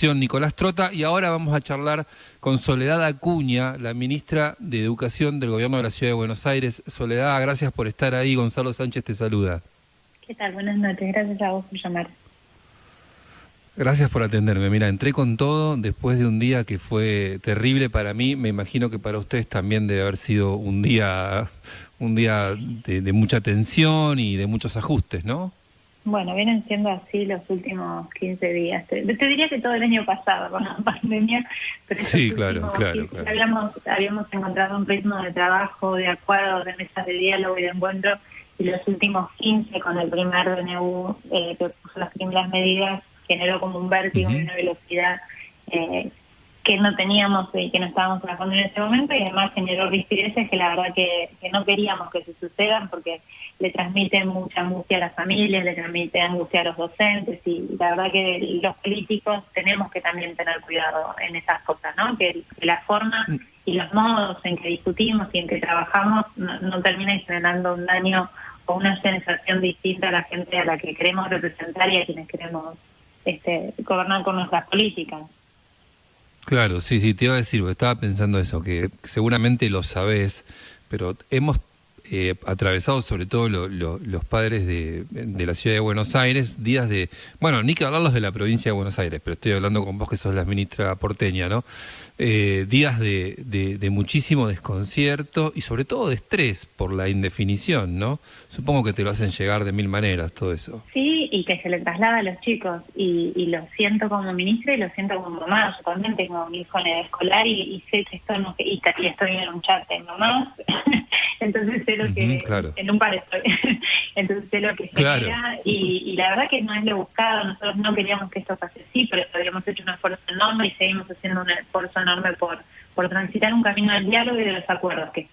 Nicolás Trota, y ahora vamos a charlar con Soledad Acuña, la ministra de Educación del Gobierno de la Ciudad de Buenos Aires. Soledad, gracias por estar ahí. Gonzalo Sánchez te saluda. ¿Qué tal? Buenas noches. Gracias a vos por llamar. Gracias por atenderme. Mira, entré con todo después de un día que fue terrible para mí. Me imagino que para ustedes también debe haber sido un día de mucha tensión y de muchos ajustes, ¿no? Bueno, vienen siendo así los últimos 15 días. Te diría que todo el año pasado con la pandemia, pero sí, claro. Habíamos encontrado un ritmo de trabajo, de acuerdo, de mesas de diálogo y de encuentro, y los últimos 15 con el primer DNU que puso las primeras medidas generó como un vértigo y una velocidad que no teníamos y que no estábamos trabajando en ese momento, y además generó rispideces que la verdad que no queríamos que se sucedan, porque le transmiten mucha angustia a las familias, le transmiten angustia a los docentes, y la verdad que los políticos tenemos que también tener cuidado en esas cosas, ¿no? Que la forma y los modos en que discutimos y en que trabajamos no terminen generando un daño o una sensación distinta a la gente a la que queremos representar y a quienes queremos gobernar con nuestras políticas. Claro, sí, te iba a decir, porque estaba pensando eso, que seguramente lo sabés, pero hemos atravesado, sobre todo los padres de la ciudad de Buenos Aires, días de, bueno, ni que hablarlos de la provincia de Buenos Aires, pero estoy hablando con vos que sos la ministra porteña, ¿no? Días de muchísimo desconcierto y sobre todo de estrés por la indefinición, ¿no? Supongo que te lo hacen llegar de mil maneras todo eso. Sí, y que se le traslada a los chicos, y lo siento como ministra y lo siento como mamá. Yo también tengo un hijo en edad escolar y sé que esto no, y estoy en un chat de mamás, entonces sé lo que, claro. En un par estoy, entonces sé lo que genera, claro. y la verdad que no es lo buscado. Nosotros no queríamos que esto pase así, pero habíamos hecho un esfuerzo enorme y seguimos haciendo un esfuerzo enorme por transitar un camino del diálogo y de los acuerdos que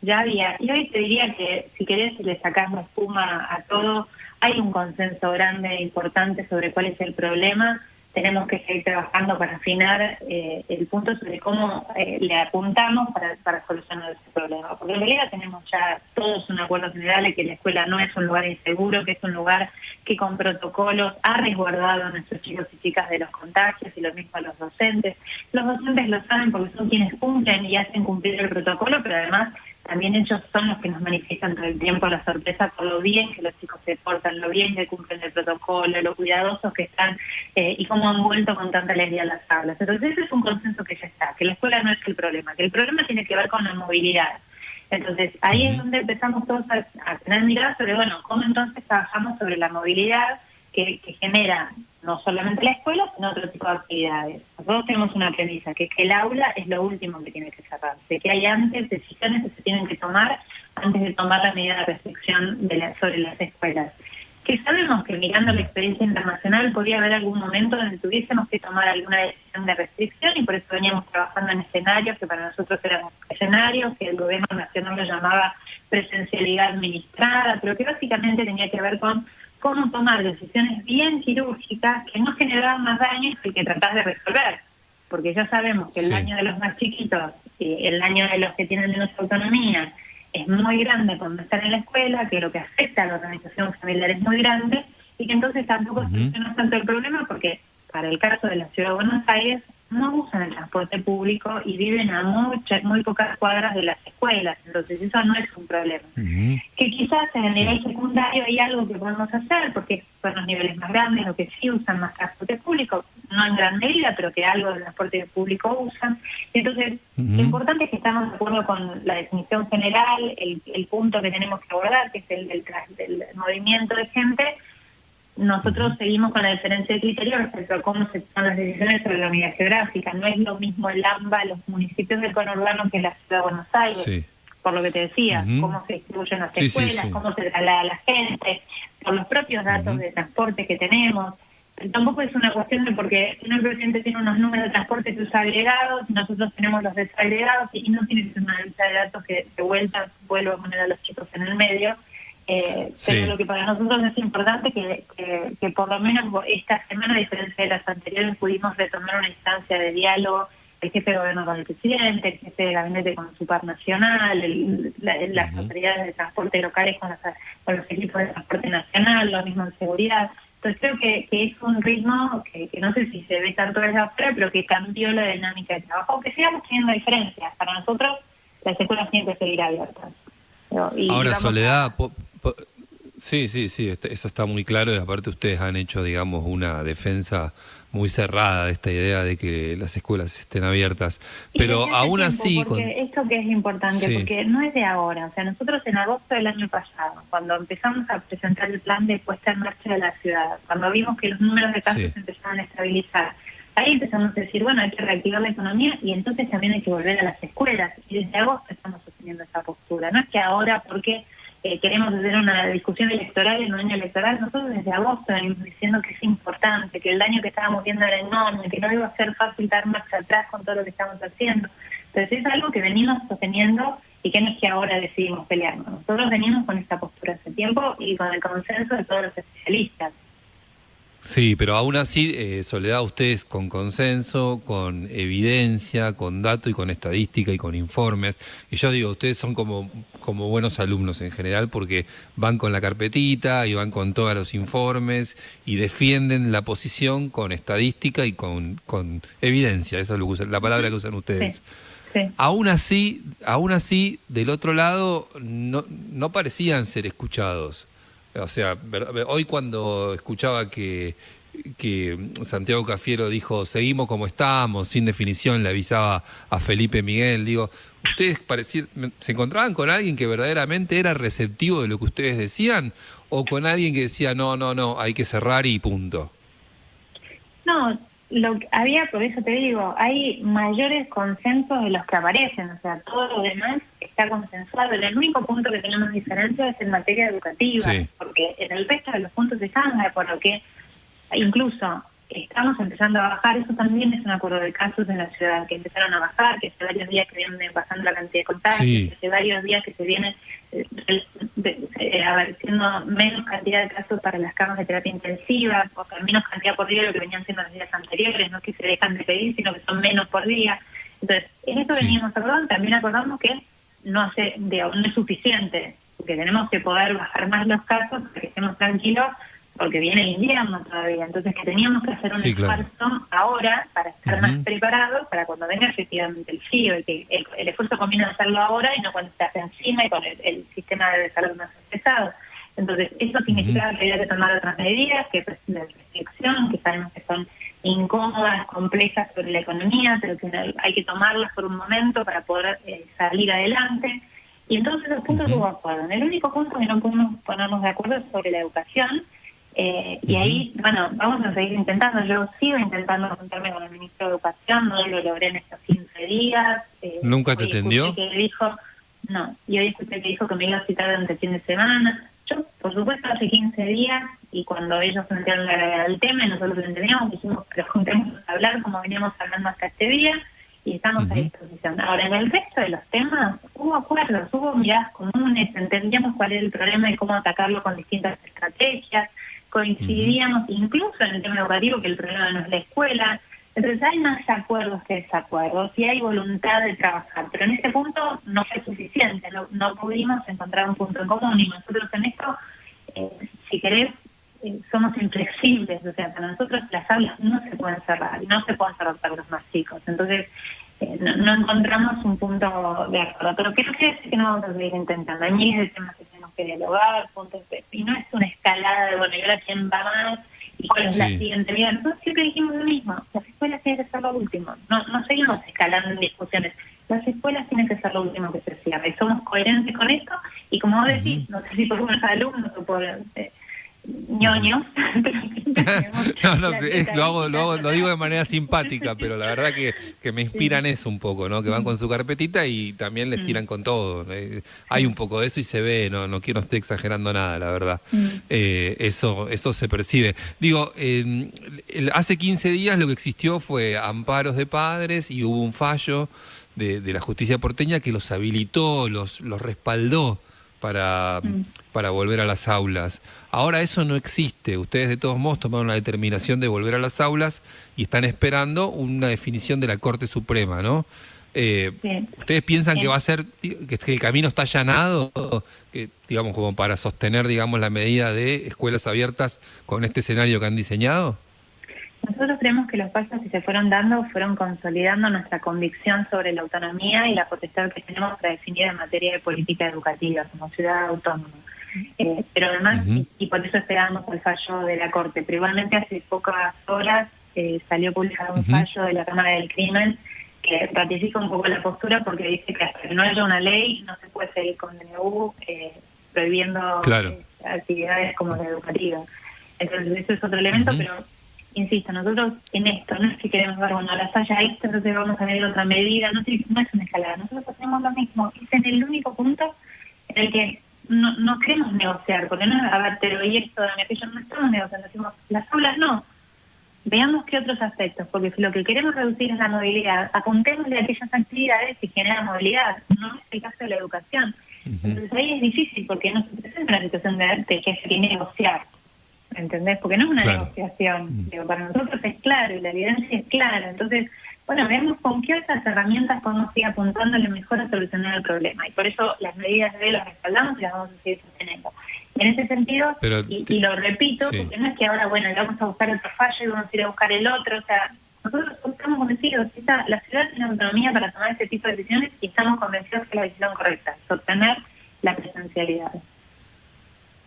ya había. Y hoy te diría que si querés le sacás la espuma a todo, hay un consenso grande e importante sobre cuál es el problema. Tenemos que seguir trabajando para afinar el punto sobre cómo le apuntamos para solucionar ese problema. Porque en realidad tenemos ya todos un acuerdo general de que la escuela no es un lugar inseguro, que es un lugar que con protocolos ha resguardado a nuestros chicos y chicas de los contagios, y lo mismo a los docentes. Los docentes lo saben porque son quienes cumplen y hacen cumplir el protocolo, pero además también ellos son los que nos manifiestan todo el tiempo la sorpresa por lo bien que los chicos se portan, lo bien que cumplen el protocolo, lo cuidadosos que están y cómo han vuelto con tanta alegría a las aulas. Entonces ese es un consenso que ya está, que la escuela no es el problema, que el problema tiene que ver con la movilidad. Entonces ahí es donde empezamos todos a tener mirada sobre, bueno, cómo entonces trabajamos sobre la movilidad que genera no solamente la escuela, sino otro tipo de actividades. Nosotros tenemos una premisa, que es que el aula es lo último que tiene que cerrarse, que hay antes decisiones que se tienen que tomar antes de tomar la medida de restricción sobre las escuelas. Que sabemos que mirando la experiencia internacional podría haber algún momento donde tuviésemos que tomar alguna decisión de restricción, y por eso veníamos trabajando en escenarios que para nosotros eran escenarios que el gobierno nacional lo llamaba presencialidad administrada, pero que básicamente tenía que ver con cómo tomar decisiones bien quirúrgicas que no generaban más daños que el que tratás de resolver. Porque ya sabemos que el daño de los más chiquitos y el daño de los que tienen menos autonomía es muy grande cuando están en la escuela, que lo que afecta a la organización familiar es muy grande, y que entonces tampoco soluciona tanto el problema, porque para el caso de la Ciudad de Buenos Aires no usan el transporte público y viven a muy pocas cuadras de las escuelas, entonces eso no es un problema. Que quizás en el nivel secundario hay algo que podemos hacer, porque son los niveles más grandes los que sí usan más transporte público, no en gran medida, pero que algo del transporte público usan. Entonces, lo importante es que estamos de acuerdo con la definición general, el punto que tenemos que abordar, que es el del movimiento de gente. Nosotros seguimos con la diferencia de criterio respecto a cómo se toman las decisiones sobre la unidad geográfica. No es lo mismo el AMBA, los municipios del conurbano, que la Ciudad de Buenos Aires, por lo que te decía, cómo se distribuyen las escuelas, cómo se traslada a la gente, por los propios datos de transporte que tenemos. Pero tampoco es una cuestión de porque el presidente tiene unos números de transporte que usa agregados, nosotros tenemos los desagregados, y no tiene que ser una lista de datos que de vuelta vuelva a poner a los chicos en el medio. Pero lo que para nosotros es importante que por lo menos esta semana, a diferencia de las anteriores, pudimos retomar una instancia de diálogo, el jefe de gobierno con el presidente, el jefe de gabinete con su par nacional, las autoridades de transporte locales con los equipos de transporte nacional, lo mismo en seguridad, Entonces creo que es un ritmo que no sé si se ve tanto desde afuera, pero que cambió la dinámica de trabajo, aunque sigamos teniendo diferencias. Para nosotros las escuelas tienen que seguir abiertas. Ahora, Soledad, sí, eso está muy claro, y aparte ustedes han hecho, digamos, una defensa muy cerrada de esta idea de que las escuelas estén abiertas, pero aún así... Esto que es importante, porque no es de ahora, o sea, nosotros en agosto del año pasado, cuando empezamos a presentar el plan de puesta en marcha de la ciudad, cuando vimos que los números de casos empezaban a estabilizar, ahí empezamos a decir, bueno, hay que reactivar la economía y entonces también hay que volver a las escuelas, y desde agosto estamos sosteniendo esa postura, no es que ahora porque queremos hacer una discusión electoral en un año electoral. Nosotros desde agosto venimos diciendo que es importante, que el daño que estábamos viendo era enorme, que no iba a ser fácil dar marcha atrás con todo lo que estamos haciendo. Entonces es algo que venimos sosteniendo y que no es que ahora decidimos pelearnos. Nosotros venimos con esta postura hace tiempo y con el consenso de todos los especialistas. Sí, pero aún así, Soledad, ustedes con consenso, con evidencia, con dato y con estadística y con informes, y yo digo, ustedes son como buenos alumnos en general porque van con la carpetita y van con todos los informes y defienden la posición con estadística y con evidencia, esa es la palabra que usan ustedes. Sí. Aún así, del otro lado, no parecían ser escuchados. O sea, hoy cuando escuchaba que Santiago Cafiero dijo, seguimos como estamos, sin definición, le avisaba a Felipe Miguel, digo, ¿ustedes se encontraban con alguien que verdaderamente era receptivo de lo que ustedes decían? ¿O con alguien que decía, no, hay que cerrar y punto? No, por eso te digo, hay mayores consensos de los que aparecen, o sea, todo lo demás está consensuado. El único punto que tenemos diferencia es en materia educativa, porque en el resto de los puntos estamos de acuerdo que incluso estamos empezando a bajar. Eso también es un acuerdo de casos en la ciudad, que empezaron a bajar, que hace varios días que vienen bajando la cantidad de contagios, que hace varios días que se vienen siendo menos cantidad de casos para las camas de terapia intensiva, porque menos cantidad por día de lo que venían siendo los días anteriores, no que se dejan de pedir, sino que son menos por día. Entonces, en esto veníamos acordando, también acordamos que no es suficiente, que tenemos que poder bajar más los casos para que estemos tranquilos, porque viene el invierno todavía, entonces que teníamos que hacer un esfuerzo ahora para estar más preparados para cuando venga efectivamente el frío, y que el esfuerzo conviene hacerlo ahora y no cuando estás encima y con el sistema de salud más pesado. Entonces eso significa que hay que tomar otras medidas, que es de restricción, que sabemos que son incómodas, complejas sobre la economía, pero que hay que tomarlas por un momento para poder salir adelante. Y entonces los puntos hubo acuerdo. El único punto que no pudimos ponernos de acuerdo es sobre la educación. Y ahí, bueno, vamos a seguir intentando. Yo sigo intentando juntarme con el ministro de Educación, no lo logré en estos 15 días. ¿Nunca te atendió? Y hoy escuché que dijo que me iba a citar durante el fin de semana. Yo, por supuesto, hace 15 días, y cuando ellos plantearon la gravedad del tema, y nosotros lo entendíamos, dijimos que juntemos a hablar como veníamos hablando hasta este día, y estamos a disposición. Ahora, en el resto de los temas, hubo acuerdos, hubo miradas comunes, entendíamos cuál era el problema y cómo atacarlo con distintas estrategias, coincidíamos incluso en el tema educativo, que el problema no es la escuela. Entonces hay más acuerdos que desacuerdos y hay voluntad de trabajar, pero en este punto no fue suficiente, no pudimos encontrar un punto en común, y nosotros en esto, si querés, somos inflexibles. O sea, para nosotros las aulas no se pueden cerrar para los más chicos. Entonces no encontramos un punto de acuerdo, pero ¿qué no quiere decir que no vamos a seguir intentando? Hay miles de temas que tenemos que dialogar, y no es una escalada de, bueno, y ahora quién va más y cuál es la siguiente. Mira, nosotros siempre dijimos lo mismo, las escuelas tienen que ser lo último, no seguimos escalando en discusiones, las escuelas tienen que ser lo último que se cierre, y somos coherentes con esto, y como vos decís, no sé si por unos alumnos o por ñoños, lo digo de manera simpática, pero la verdad que me inspiran eso un poco, ¿no? Que van con su carpetita y también les tiran con todo. Hay un poco de eso y se ve, no estoy exagerando nada, la verdad. Eso se percibe. Digo, hace 15 días lo que existió fue amparos de padres y hubo un fallo de la justicia porteña que los habilitó, los respaldó para volver a las aulas. Ahora eso no existe. Ustedes de todos modos tomaron la determinación de volver a las aulas y están esperando una definición de la Corte Suprema, ¿no? Sí. ¿Ustedes piensan que va a ser, que el camino está allanado, que, digamos, como para sostener, digamos, la medida de escuelas abiertas con este escenario que han diseñado? Nosotros creemos que los pasos que se fueron dando fueron consolidando nuestra convicción sobre la autonomía y la potestad que tenemos para definir en materia de política educativa como ciudad autónoma. Pero además, y por eso esperábamos el fallo de la Corte, pero igualmente hace pocas horas salió publicado un fallo de la Cámara del Crimen que ratifica un poco la postura porque dice que hasta que no haya una ley no se puede seguir con DNU prohibiendo actividades como la educativa. Entonces eso es otro elemento, pero insisto, nosotros en esto no es que queremos ver, bueno, la falla esto, entonces vamos a ver otra medida, no es una escalada, nosotros hacemos lo mismo, es en el único punto en el que no queremos negociar, porque no es, a ver, pero y esto, aquello, no estamos negociando, decimos, las aulas no, veamos qué otros aspectos, porque si lo que queremos reducir es la movilidad, apuntémosle a aquellas actividades que generan movilidad, no es el caso de la educación. Entonces ahí es difícil, porque no se presenta una situación de que se tiene que negociar, ¿entendés? Porque no es una negociación, digo, para nosotros es claro y la evidencia es clara, entonces, bueno, veamos con qué otras herramientas podemos ir apuntándole mejor a solucionar el problema, y por eso las medidas de las respaldamos y las vamos a seguir sosteniendo. En ese sentido, pero, y lo repito, porque no es que ahora, bueno, le vamos a buscar otro fallo y vamos a ir a buscar el otro, o sea, nosotros estamos convencidos que la ciudad tiene autonomía para tomar este tipo de decisiones y estamos convencidos que es la decisión correcta, sostener la presencialidad.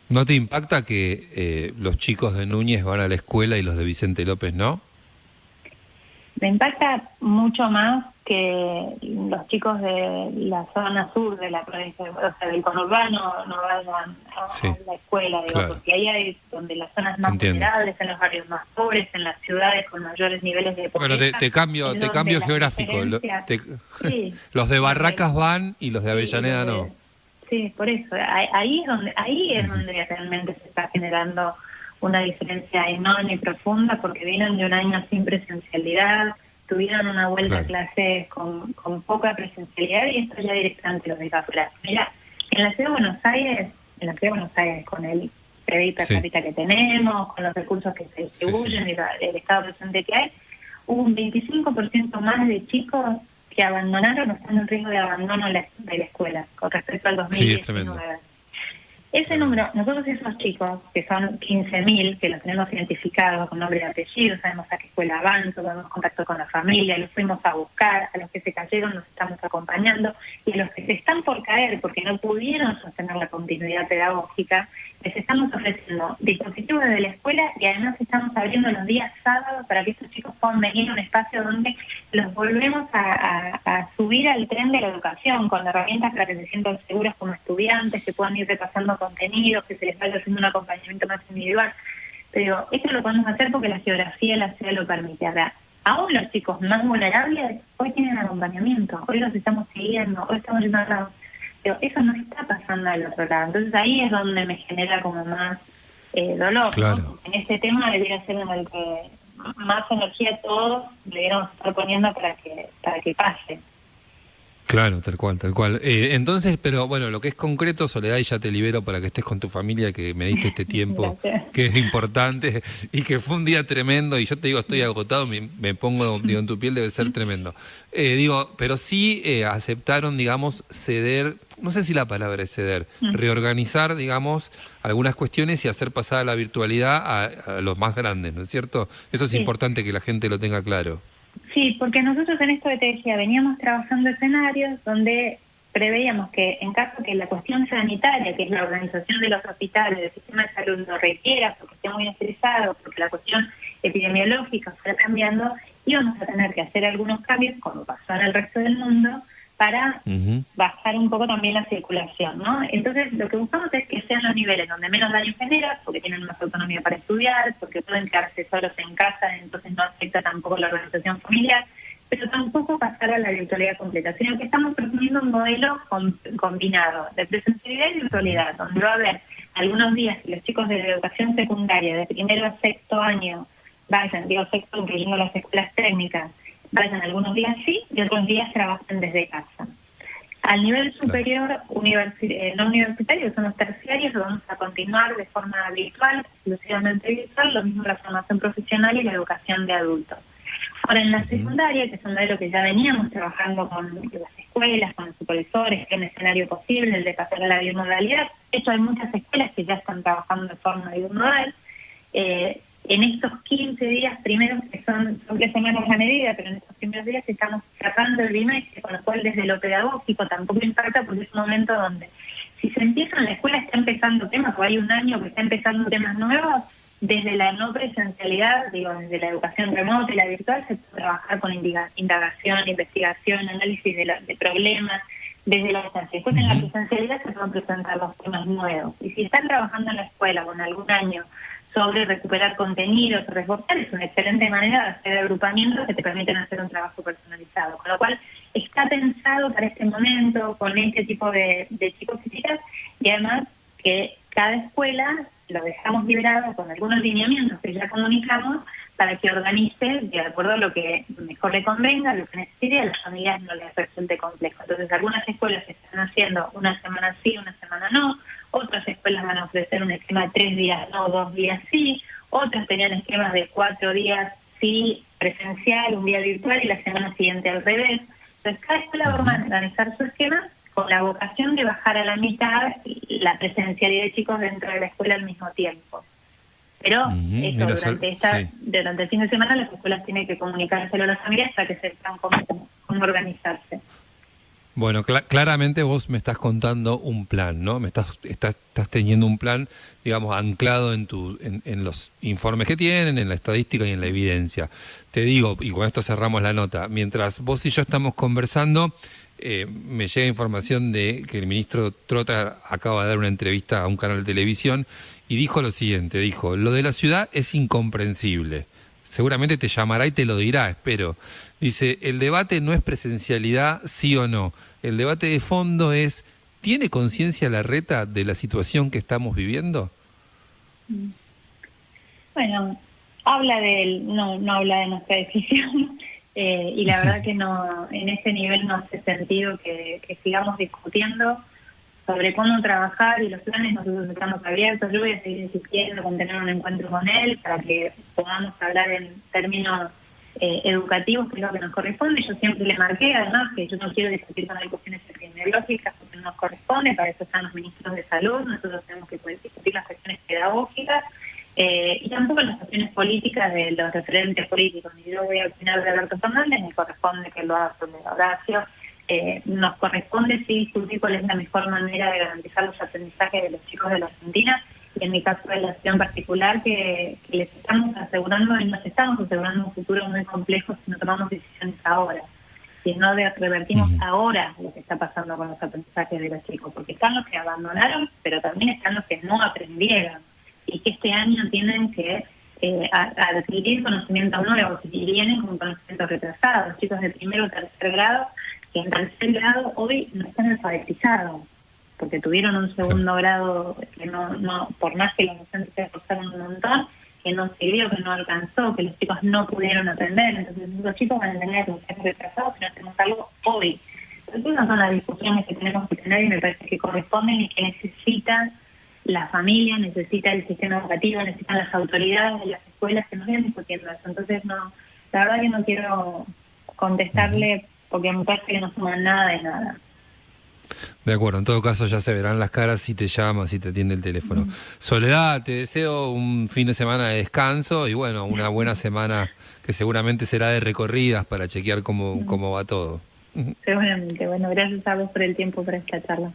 ¿No te impacta que los chicos de Núñez van a la escuela y los de Vicente López no? Me impacta mucho más que los chicos de la zona sur de la provincia, o sea, del conurbano no vayan a la escuela, digo, porque ahí hay donde las zonas más vulnerables, en los barrios más pobres, en las ciudades con mayores niveles de pobreza. Bueno, te cambio geográfico. Los de Barracas van y los de Avellaneda no. Sí, por eso. Ahí es donde realmente se está generando una diferencia enorme y profunda, porque vienen de un año sin presencialidad, tuvieron una vuelta a clases con poca presencialidad y esto ya directamente los deja afuera. Mira, en la ciudad de Buenos Aires, con el PBI per cápita que tenemos, con los recursos que se distribuyen y el estado presente que hay, hubo un 25% más de chicos que abandonaron o están en riesgo de abandono de la escuela con respecto al 2019. Ese número, nosotros esos chicos, que son 15.000, que los tenemos identificados con nombre y apellido, sabemos a qué escuela van, tenemos contacto con la familia, los fuimos a buscar, a los que se cayeron los estamos acompañando, y a los que se están por caer porque no pudieron sostener la continuidad pedagógica, les estamos ofreciendo dispositivos desde la escuela y además estamos abriendo los días sábados para que estos chicos puedan venir a un espacio donde los volvemos a subir al tren de la educación con herramientas para que se sientan seguros como estudiantes, que puedan ir repasando contenidos, que se les vaya haciendo un acompañamiento más individual. Pero esto lo podemos hacer porque la geografía de la ciudad lo permite. Ahora, aún los chicos más vulnerables hoy tienen acompañamiento, hoy los estamos siguiendo, hoy estamos yendo al lado. Pero eso no está pasando al otro lado. Entonces ahí es donde me genera como más dolor. Claro. ¿No? En este tema debería ser en el que más energía todos deberíamos estar poniendo para que pase. Claro, tal cual. Entonces, pero bueno, lo que es concreto, Soledad, y ya te libero para que estés con tu familia, que me diste este tiempo, que es importante, y que fue un día tremendo, y yo te digo, estoy agotado, me pongo en tu piel, debe ser tremendo. Pero sí aceptaron, digamos, ceder, no sé si la palabra es ceder, reorganizar, digamos, algunas cuestiones y hacer pasar a la virtualidad a los más grandes, ¿no es cierto? Eso es importante que la gente lo tenga claro. Sí, porque nosotros en esto de te decía, veníamos trabajando escenarios donde preveíamos que en caso que la cuestión sanitaria, que es la organización de los hospitales, del sistema de salud, lo requiera, porque esté muy estresado, porque la cuestión epidemiológica fuera cambiando, íbamos a tener que hacer algunos cambios, como pasó en el resto del mundo, para bajar un poco también la circulación, ¿no? Entonces, lo que buscamos es que sean los niveles donde menos daño genera, porque tienen más autonomía para estudiar, porque pueden quedarse solos en casa, entonces no afecta tampoco la organización familiar, pero tampoco pasar a la virtualidad completa, sino que estamos proponiendo un modelo combinado de presencialidad y virtualidad, donde va a haber algunos días que los chicos de la educación secundaria, de primero a sexto año, vayan, sexto incluyendo las escuelas técnicas, vayan algunos días sí y otros días trabajan desde casa. Al nivel superior, no universitario, son los terciarios, lo vamos a continuar de forma virtual, exclusivamente virtual, lo mismo la formación profesional y la educación de adultos. Ahora, en la secundaria, que es un modelo que ya veníamos trabajando con las escuelas, con los supervisores, que es un escenario posible, el de pasar a la bimodalidad. De hecho, hay muchas escuelas que ya están trabajando de forma bimodal. En estos 15 días primeros, que son 3 semanas a medida, pero en estos primeros días estamos cerrando el bimestre, con lo cual desde lo pedagógico tampoco impacta, porque es un momento donde si se empieza en la escuela, está empezando temas, o hay un año que está empezando temas nuevos, desde la no presencialidad, digo, desde la educación remota y la virtual, se puede trabajar con indagación, investigación, análisis de problemas, desde la distancia. Después en la presencialidad se pueden presentar los temas nuevos. Y si están trabajando en la escuela con algún año sobre recuperar contenidos, reforzar, es una excelente manera de hacer agrupamientos que te permiten hacer un trabajo personalizado. Con lo cual, está pensado para este momento, con este tipo de chicos y chicas, y además que cada escuela lo dejamos liberado con algunos lineamientos que ya comunicamos para que organice de acuerdo a lo que mejor le convenga, lo que necesite, y a las familias no les resulte complejo. Entonces, algunas escuelas están haciendo una semana sí, una semana no, otras escuelas van a ofrecer un esquema de 3 días no, 2 días sí, otras tenían esquemas de 4 días sí, presencial, un día virtual y la semana siguiente al revés. Entonces, cada escuela va a organizar su esquema con la vocación de bajar a la mitad la presencialidad de chicos dentro de la escuela al mismo tiempo. Pero durante el fin de semana las escuelas tienen que comunicárselo a las familias para que sepan cómo organizarse. Bueno, claramente vos me estás contando un plan, ¿no? Estás teniendo un plan, digamos, anclado en los informes que tienen, en la estadística y en la evidencia. Te digo, y con esto cerramos la nota, mientras vos y yo estamos conversando, me llega información de que el ministro Trota acaba de dar una entrevista a un canal de televisión y dijo lo siguiente, dijo, lo de la ciudad es incomprensible. Seguramente te llamará y te lo dirá, espero. Dice, el debate no es presencialidad, sí o no. El debate de fondo es, ¿tiene conciencia Larreta de la situación que estamos viviendo? Bueno, habla de él, no habla de nuestra decisión. Y la verdad que no, en ese nivel no hace sentido que sigamos discutiendo sobre cómo trabajar y los planes. Nosotros estamos abiertos. Yo voy a seguir insistiendo con tener un encuentro con él para que podamos hablar en términos educativos, que es lo que nos corresponde. Yo siempre le marqué, además, que yo no quiero discutir con él cuestiones epidemiológicas porque no nos corresponde, para eso están los ministros de salud, nosotros tenemos que poder discutir las cuestiones pedagógicas y tampoco las cuestiones políticas de los referentes políticos. Ni yo voy a opinar de Alberto Fernández, me corresponde que lo haga sobre Horacio. Nos corresponde sí discutir cuál es la mejor manera de garantizar los aprendizajes de los chicos de la Argentina, y en mi caso de la acción particular que les estamos asegurando y nos estamos asegurando un futuro muy complejo si no tomamos decisiones ahora, si no revertimos ahora lo que está pasando con los aprendizajes de los chicos, porque están los que abandonaron, pero también están los que no aprendieron y que este año tienen que adquirir conocimientos nuevos y vienen con conocimientos retrasados. Los chicos de primero o tercer grado, que en tercer grado hoy no están alfabetizados, porque tuvieron un segundo grado que no por más que los docentes se esforzaron un montón, que no sirvió, que no alcanzó, que los chicos no pudieron aprender. Entonces los chicos van a tener que ser retrasados si no hacemos algo hoy. Entonces esas son las discusiones que tenemos que tener y me parece que corresponden y que necesitan la familia, necesita el sistema educativo, necesitan las autoridades de las escuelas que nos vienen discutiendo eso. Entonces no, la verdad que no quiero contestarle porque me parece que no suma nada de nada. De acuerdo, en todo caso ya se verán las caras si te llama, si te atiende el teléfono. Soledad, te deseo un fin de semana de descanso y bueno, una buena semana que seguramente será de recorridas para chequear cómo va todo. Seguramente. Bueno, gracias a vos por el tiempo para esta charla.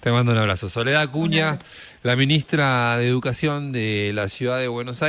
Te mando un abrazo. Soledad Acuña, la ministra de Educación de la Ciudad de Buenos Aires.